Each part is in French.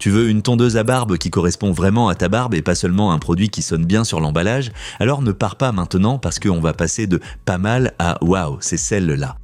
Tu veux une tondeuse à barbe qui correspond vraiment à ta barbe et pas seulement un produit qui sonne bien sur l'emballage? Alors ne pars pas maintenant parce qu'on va passer de pas mal à waouh, c'est celle-là.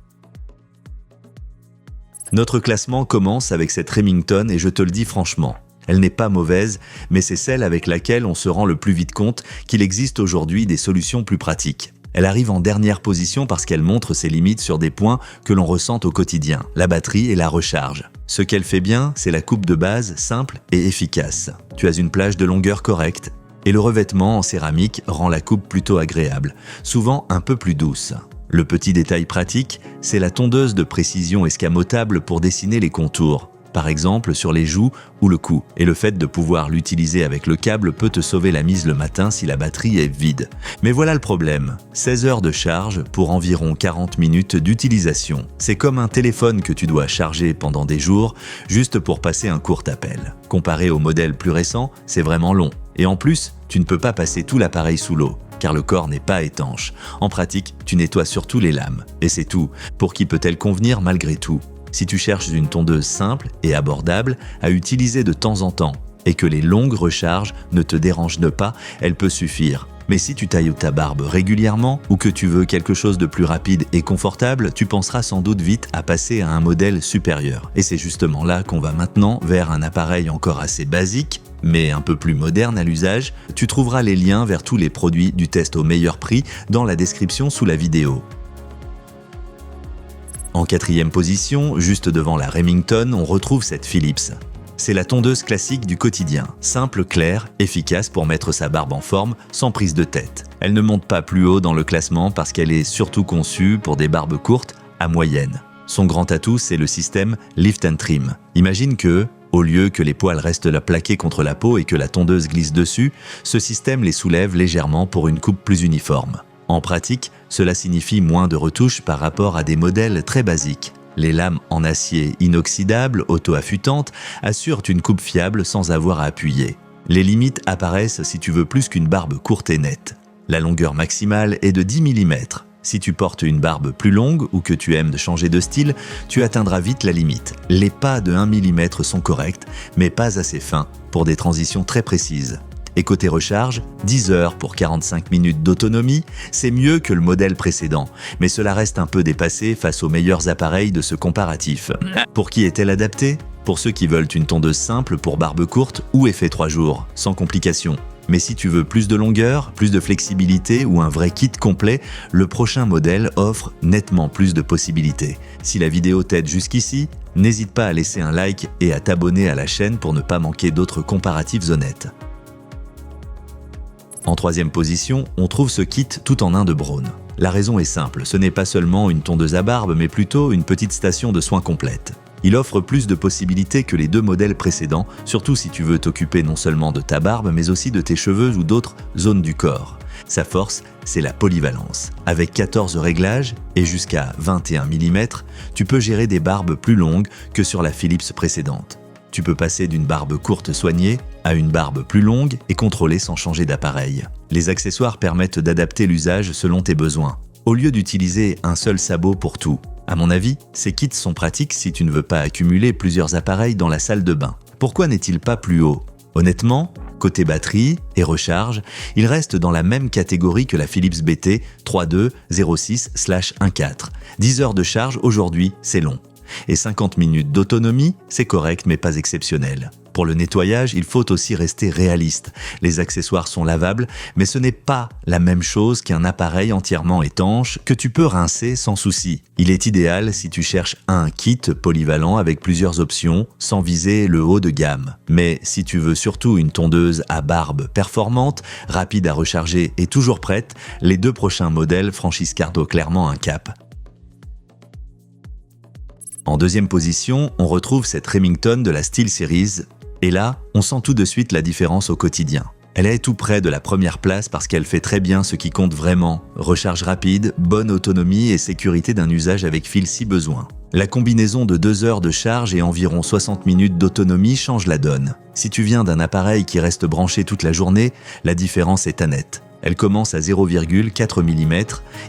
Notre classement commence avec cette Remington et je te le dis franchement, elle n'est pas mauvaise, mais c'est celle avec laquelle on se rend le plus vite compte qu'il existe aujourd'hui des solutions plus pratiques. Elle arrive en dernière position parce qu'elle montre ses limites sur des points que l'on ressent au quotidien, la batterie et la recharge. Ce qu'elle fait bien, c'est la coupe de base simple et efficace. Tu as une plage de longueur correcte et le revêtement en céramique rend la coupe plutôt agréable, souvent un peu plus douce. Le petit détail pratique, c'est la tondeuse de précision escamotable pour dessiner les contours, par exemple sur les joues ou le cou. Et le fait de pouvoir l'utiliser avec le câble peut te sauver la mise le matin si la batterie est vide. Mais voilà le problème, 16 heures de charge pour environ 40 minutes d'utilisation. C'est comme un téléphone que tu dois charger pendant des jours, juste pour passer un court appel. Comparé au modèle plus récent, c'est vraiment long. Et en plus, tu ne peux pas passer tout l'appareil sous l'eau, car le corps n'est pas étanche. En pratique, tu nettoies surtout les lames. Et c'est tout. Pour qui peut-elle convenir malgré tout? Si tu cherches une tondeuse simple et abordable à utiliser de temps en temps et que les longues recharges ne te dérangent pas, elle peut suffire. Mais si tu tailles ta barbe régulièrement ou que tu veux quelque chose de plus rapide et confortable, tu penseras sans doute vite à passer à un modèle supérieur. Et c'est justement là qu'on va maintenant vers un appareil encore assez basique, mais un peu plus moderne à l'usage. Tu trouveras les liens vers tous les produits du test au meilleur prix dans la description sous la vidéo. En quatrième position, juste devant la Remington, on retrouve cette Philips. C'est la tondeuse classique du quotidien, simple, claire, efficace pour mettre sa barbe en forme sans prise de tête. Elle ne monte pas plus haut dans le classement parce qu'elle est surtout conçue pour des barbes courtes à moyenne. Son grand atout, c'est le système Lift and Trim. Imagine que, au lieu que les poils restent là plaqués contre la peau et que la tondeuse glisse dessus, ce système les soulève légèrement pour une coupe plus uniforme. En pratique, cela signifie moins de retouches par rapport à des modèles très basiques. Les lames en acier inoxydable, auto-affûtantes, assurent une coupe fiable sans avoir à appuyer. Les limites apparaissent si tu veux plus qu'une barbe courte et nette. La longueur maximale est de 10 mm. Si tu portes une barbe plus longue ou que tu aimes changer de style, tu atteindras vite la limite. Les pas de 1 mm sont corrects, mais pas assez fins pour des transitions très précises. Et côté recharge, 10 heures pour 45 minutes d'autonomie, c'est mieux que le modèle précédent, mais cela reste un peu dépassé face aux meilleurs appareils de ce comparatif. Pour qui est-elle adaptée? Pour ceux qui veulent une tondeuse simple pour barbe courte ou effet 3 jours, sans complications. Mais si tu veux plus de longueur, plus de flexibilité ou un vrai kit complet, le prochain modèle offre nettement plus de possibilités. Si la vidéo t'aide jusqu'ici, n'hésite pas à laisser un like et à t'abonner à la chaîne pour ne pas manquer d'autres comparatifs honnêtes. En troisième position, on trouve ce kit tout en un de Braun. La raison est simple, ce n'est pas seulement une tondeuse à barbe, mais plutôt une petite station de soins complète. Il offre plus de possibilités que les deux modèles précédents, surtout si tu veux t'occuper non seulement de ta barbe, mais aussi de tes cheveux ou d'autres zones du corps. Sa force, c'est la polyvalence. Avec 14 réglages et jusqu'à 21 mm, tu peux gérer des barbes plus longues que sur la Philips précédente. Tu peux passer d'une barbe courte soignée à une barbe plus longue et contrôlée sans changer d'appareil. Les accessoires permettent d'adapter l'usage selon tes besoins, au lieu d'utiliser un seul sabot pour tout. À mon avis, ces kits sont pratiques si tu ne veux pas accumuler plusieurs appareils dans la salle de bain. Pourquoi n'est-il pas plus haut? Honnêtement, côté batterie et recharge, il reste dans la même catégorie que la Philips BT 3206/14. 10 heures de charge aujourd'hui, c'est long. Et 50 minutes d'autonomie, c'est correct mais pas exceptionnel. Pour le nettoyage, il faut aussi rester réaliste. Les accessoires sont lavables, mais ce n'est pas la même chose qu'un appareil entièrement étanche que tu peux rincer sans souci. Il est idéal si tu cherches un kit polyvalent avec plusieurs options, sans viser le haut de gamme. Mais si tu veux surtout une tondeuse à barbe performante, rapide à recharger et toujours prête, les deux prochains modèles franchissent clairement un cap. En deuxième position, on retrouve cette Remington de la SteelSeries. Et là, on sent tout de suite la différence au quotidien. Elle est tout près de la première place parce qu'elle fait très bien ce qui compte vraiment. Recharge rapide, bonne autonomie et sécurité d'un usage avec fil si besoin. La combinaison de 2 heures de charge et environ 60 minutes d'autonomie change la donne. Si tu viens d'un appareil qui reste branché toute la journée, la différence est nette. Elle commence à 0,4 mm,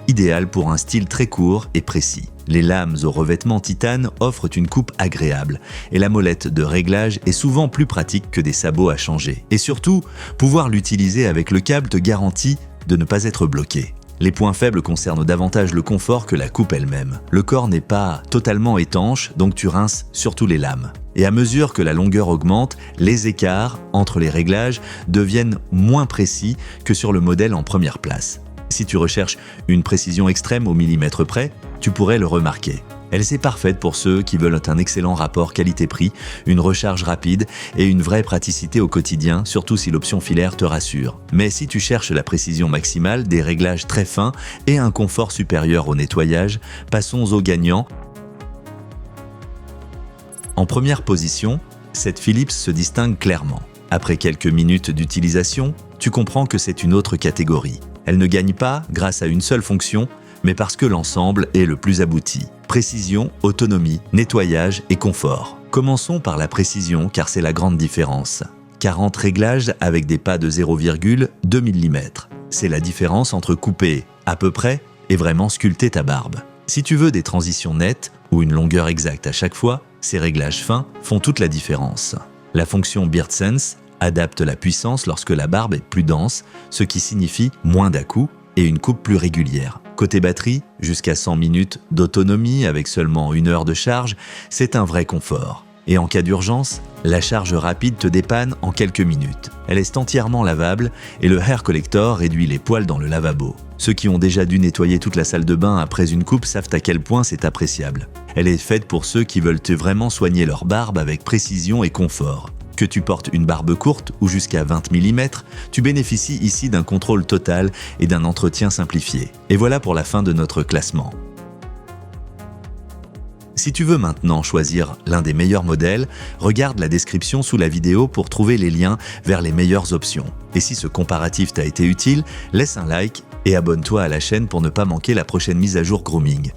idéale pour un style très court et précis. Les lames au revêtement titane offrent une coupe agréable et la molette de réglage est souvent plus pratique que des sabots à changer. Et surtout, pouvoir l'utiliser avec le câble te garantit de ne pas être bloqué. Les points faibles concernent davantage le confort que la coupe elle-même. Le corps n'est pas totalement étanche, donc tu rinces surtout les lames. Et à mesure que la longueur augmente, les écarts entre les réglages deviennent moins précis que sur le modèle en première place. Si tu recherches une précision extrême au millimètre près, tu pourrais le remarquer. Elle est parfaite pour ceux qui veulent un excellent rapport qualité-prix, une recharge rapide et une vraie praticité au quotidien, surtout si l'option filaire te rassure. Mais si tu cherches la précision maximale, des réglages très fins et un confort supérieur au nettoyage, passons au gagnant. En première position, cette Philips se distingue clairement. Après quelques minutes d'utilisation, tu comprends que c'est une autre catégorie. Elle ne gagne pas grâce à une seule fonction, mais parce que l'ensemble est le plus abouti. Précision, autonomie, nettoyage et confort. Commençons par la précision car c'est la grande différence. 40 réglages avec des pas de 0,2 mm. C'est la différence entre couper à peu près et vraiment sculpter ta barbe. Si tu veux des transitions nettes ou une longueur exacte à chaque fois, ces réglages fins font toute la différence. La fonction Beard Sense adapte la puissance lorsque la barbe est plus dense, ce qui signifie moins d'à-coups et une coupe plus régulière. Côté batterie, jusqu'à 100 minutes d'autonomie avec seulement 1 heure de charge, c'est un vrai confort. Et en cas d'urgence, la charge rapide te dépanne en quelques minutes. Elle est entièrement lavable et le hair collector réduit les poils dans le lavabo. Ceux qui ont déjà dû nettoyer toute la salle de bain après une coupe savent à quel point c'est appréciable. Elle est faite pour ceux qui veulent vraiment soigner leur barbe avec précision et confort. Que tu portes une barbe courte ou jusqu'à 20 mm, tu bénéficies ici d'un contrôle total et d'un entretien simplifié. Et voilà pour la fin de notre classement. Si tu veux maintenant choisir l'un des meilleurs modèles, regarde la description sous la vidéo pour trouver les liens vers les meilleures options. Et si ce comparatif t'a été utile, laisse un like et abonne-toi à la chaîne pour ne pas manquer la prochaine mise à jour grooming.